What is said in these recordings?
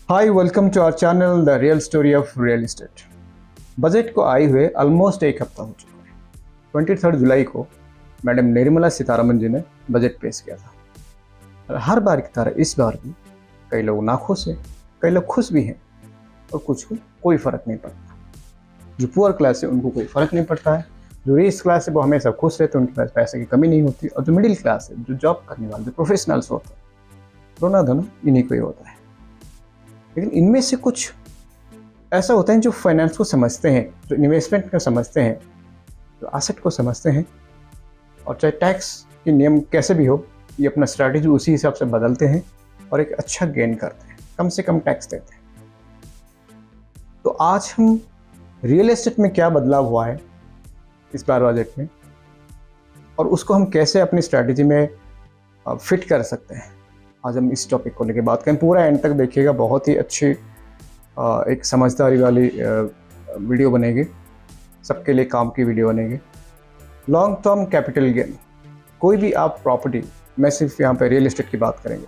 Hi welcome to our channel the real story of real estate. Budget को आए हुए almost एक हफ्ता हो चुका है। 23 जुलाई को मैडम निर्मला सीतारमन जी ने बजट पेश किया था। और हर बार की तरह इस बार भी कई लोग नाखुश हैं, कई लोग खुश भी हैं और कुछ को कोई फ़र्क नहीं पड़ता। जो पुअर क्लास है उनको कोई फ़र्क नहीं पड़ता है, जो रिच क्लास है वो हमेशा खुश रहते हैं, उनके पास पैसे की कमी नहीं होती, और जो मिडिल क्लास है, जो जॉब करने वाले, जो प्रोफेशनल्स होते हैं, रोना धोना इन्हीं को ही होता है। लेकिन इनमें से कुछ ऐसा होता है जो फाइनेंस को समझते हैं, जो इन्वेस्टमेंट को समझते हैं, जो एसेट को समझते हैं, और चाहे टैक्स के नियम कैसे भी हो, ये अपना स्ट्रैटेजी उसी हिसाब से बदलते हैं और एक अच्छा गेन करते हैं, कम से कम टैक्स देते हैं। तो आज हम रियल एस्टेट में क्या बदलाव हुआ है इस बार बजट में, और उसको हम कैसे अपनी स्ट्रैटेजी में फिट कर सकते हैं, आज हम इस टॉपिक को लेकर बात करें। पूरा एंड तक देखिएगा, बहुत ही अच्छी एक समझदारी वाली वीडियो बनेगी, सबके लिए काम की वीडियो बनेगी। लॉन्ग टर्म कैपिटल गेन, कोई भी आप प्रॉपर्टी, मैं सिर्फ यहाँ पे रियल एस्टेट की बात करेंगे,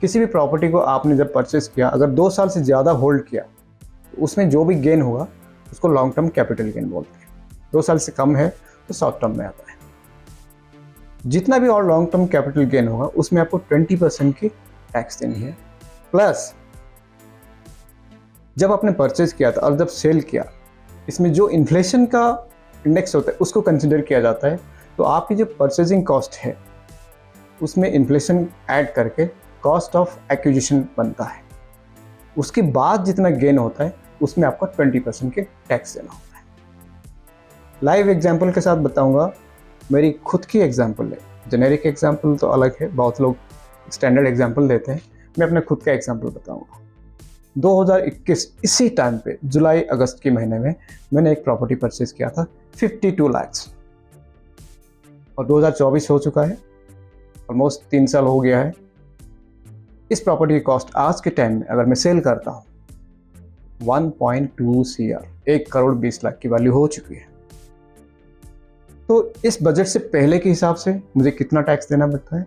किसी भी प्रॉपर्टी को आपने जब परचेस किया, अगर 2 साल से ज़्यादा होल्ड किया तो उसमें जो भी गेन होगा उसको लॉन्ग टर्म कैपिटल गेन बोलते हैं। 2 साल से कम है तो शॉर्ट टर्म में आता है। जितना भी और लॉन्ग टर्म कैपिटल गेन होगा उसमें आपको 20% की टैक्स देनी है। प्लस जब आपने परचेज किया था और जब सेल किया, इसमें जो इन्फ्लेशन का इंडेक्स होता है उसको कंसिडर किया जाता है। तो आपकी जो परचेजिंग कॉस्ट है उसमें इन्फ्लेशन ऐड करके कॉस्ट ऑफ एक्विजिशन बनता है। उसके बाद जितना गेन होता है उसमें आपको 20% के टैक्स देना होता है। लाइव एग्जाम्पल के साथ बताऊंगा, मेरी खुद की एग्जाम्पल है, जेनेरिक एग्जाम्पल तो अलग है, बहुत लोग स्टैंडर्ड एग्जाम्पल देते हैं, मैं अपने खुद का एग्जाम्पल बताऊंगा। 2021 इसी टाइम पे जुलाई अगस्त के महीने में मैंने एक प्रॉपर्टी परचेज किया था 52 लाख, और 2024 हो चुका है, ऑलमोस्ट 3 साल हो गया है। इस प्रॉपर्टी की कॉस्ट आज के टाइम में अगर मैं सेल करता हूँ 1.2 CR, 1 करोड़ 20 लाख की वैल्यू हो चुकी है। तो इस बजट से पहले के हिसाब से मुझे कितना टैक्स देना पड़ता है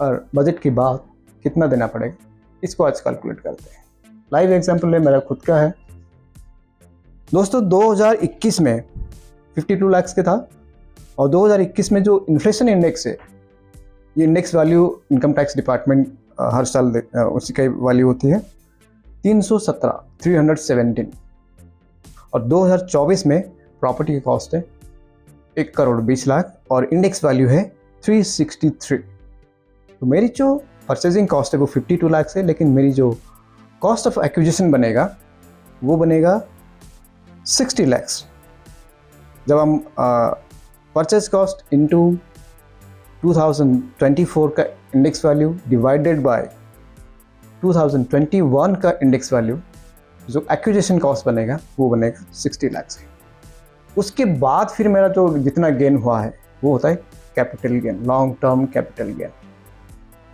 और बजट के बाद कितना देना पड़ेगा, इसको आज कैलकुलेट करते हैं। लाइव एग्जांपल है, मेरा खुद का है। दोस्तों 2021 में 52 लाख के था, और 2021 में जो इन्फ्लेशन इंडेक्स है, ये index value income tax department हर साल उसी का वैल्यू होती है 317, और 2024 में प्रॉपर्टी की कॉस्ट है 1 करोड़ 20 लाख और इंडेक्स वैल्यू है 363। तो मेरी जो परचेजिंग कॉस्ट है वो 52 लाख है, लेकिन मेरी जो कॉस्ट ऑफ एक्विजिशन बनेगा वो बनेगा 60 लाख। जब हम परचेज कॉस्ट इनटू 2024 का इंडेक्स वैल्यू डिवाइडेड बाय 2021 का इंडेक्स वैल्यू, जो एक्विजिशन कॉस्ट बनेगा वो बनेगा 60 लाख। उसके बाद फिर मेरा जो जितना गेन हुआ है वो होता है capital gain, long term capital gain.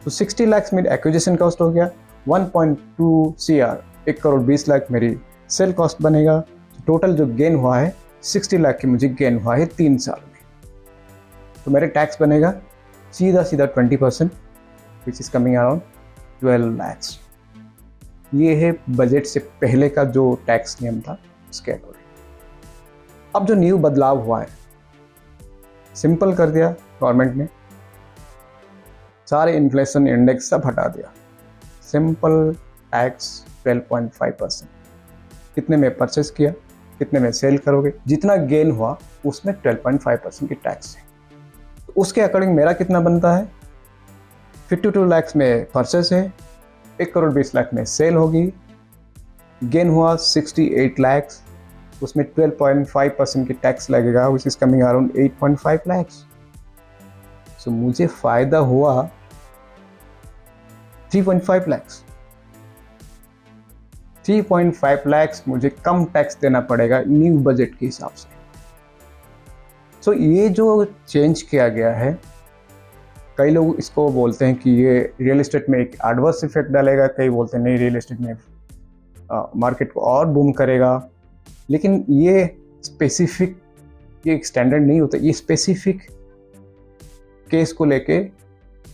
तो 60 लाख मेरी एक्विजिशन कॉस्ट हो गया, 1.2 CR, 1 करोड़ 20 लाख मेरी सेल कॉस्ट बनेगा। तो टोटल जो गेन हुआ है 60 लाख की मुझे गेन हुआ है 3 साल में। तो मेरे टैक्स बनेगा सीधा 20%, विच इज़ कमिंग अराउंड 12 लाख। ये है बजट से पहले का जो टैक्स नियम था उसके अकॉर्डिंग। अब जो न्यू बदलाव हुआ है, सिंपल कर दिया गवर्नमेंट ने, सारे इन्फ्लेशन इंडेक्स सब हटा दिया। सिंपल टैक्स 12.5%, कितने में परचेस किया, कितने में सेल करोगे, जितना गेन हुआ उसमें 12.5% की टैक्स है। तो उसके अकॉर्डिंग मेरा कितना बनता है, 52 लाख में परचेस है, 1 करोड़ 20 लाख में सेल होगी, गेन हुआ 68 लाख, उसमें 12.5% की टैक्स लगेगा, which is coming around 8.5 lakh. So मुझे फ़ायदा हुआ 3.5 लाख। 3.5 लाख मुझे कम टैक्स देना पड़ेगा न्यू बजट के हिसाब से। सो ये जो चेंज किया गया है, कई लोग इसको बोलते हैं कि ये रियल एस्टेट में एक एडवर्स इफेक्ट डालेगा, कई बोलते हैं नहीं रियल एस्टेट में मार्केट को और बूम करेगा। लेकिन ये स्पेसिफिक, ये एक स्टैंडर्ड नहीं होता, ये स्पेसिफिक केस को लेके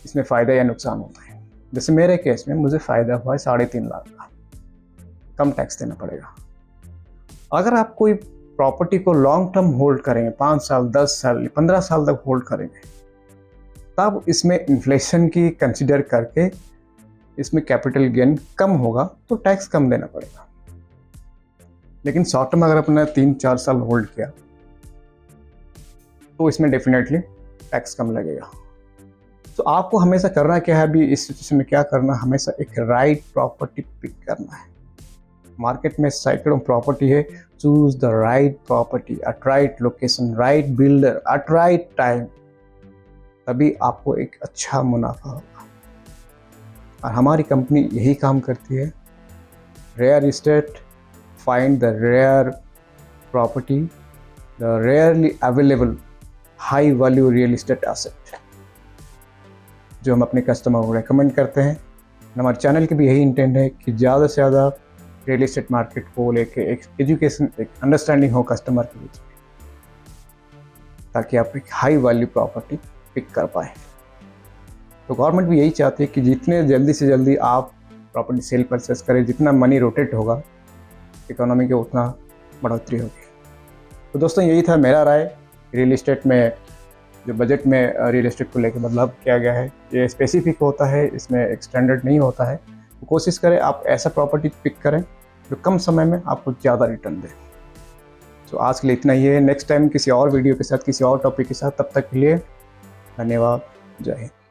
इसमें फ़ायदा या नुकसान होता है। जैसे मेरे केस में मुझे फ़ायदा हुआ है 3.5 लाख का, कम टैक्स देना पड़ेगा। अगर आप कोई प्रॉपर्टी को लॉन्ग टर्म होल्ड करेंगे, 5 साल, 10 साल, 15 साल तक होल्ड करेंगे, तब इसमें इन्फ्लेशन की कंसिडर करके इसमें कैपिटल गेन कम होगा तो टैक्स कम देना पड़ेगा। लेकिन शॉर्ट टर्म अगर अपना 3-4 साल होल्ड किया तो इसमें डेफिनेटली टैक्स कम लगेगा। तो आपको हमेशा करना क्या है, अभी इस सिचुएशन में क्या करना, हमेशा एक राइट प्रॉपर्टी पिक करना है। मार्केट में सैकड़ों प्रॉपर्टी है, choose the right property at right location, right builder at right time, तभी आपको एक अच्छा मुनाफा होगा। और हमारी कंपनी यही काम करती है, rare estate, find the rare property, the rarely available high value real estate asset, जो हम अपने कस्टमर को रेकमेंड करते हैं। हमारे चैनल की भी यही इंटेंट है कि ज़्यादा से ज़्यादा रियल इस्टेट मार्केट को लेके एक एजुकेशन, एक अंडरस्टैंडिंग हो कस्टमर के बीच में, ताकि आप एक हाई वैल्यू प्रॉपर्टी पिक कर पाए। तो गवर्नमेंट भी यही चाहती है कि जितने जल्दी से जल्दी आप प्रॉपर्टी सेल परचेस करें, जितना मनी रोटेट होगा इकोनॉमी के, उतना बढ़ोतरी होगी। तो दोस्तों, यही था मेरा राय रियल इस्टेट में, जो बजट में रियल इस्टेट को लेकर बदलाव किया गया है। ये स्पेसिफिक होता है, इसमें एक स्टैंडर्ड नहीं होता है। तो कोशिश करें आप ऐसा प्रॉपर्टी पिक करें जो कम समय में आपको ज़्यादा रिटर्न दे। तो आज के लिए इतना ही है। नेक्स्ट टाइम किसी और वीडियो के साथ, किसी और टॉपिक के साथ, तब तक के लिए धन्यवाद। जय हिंद।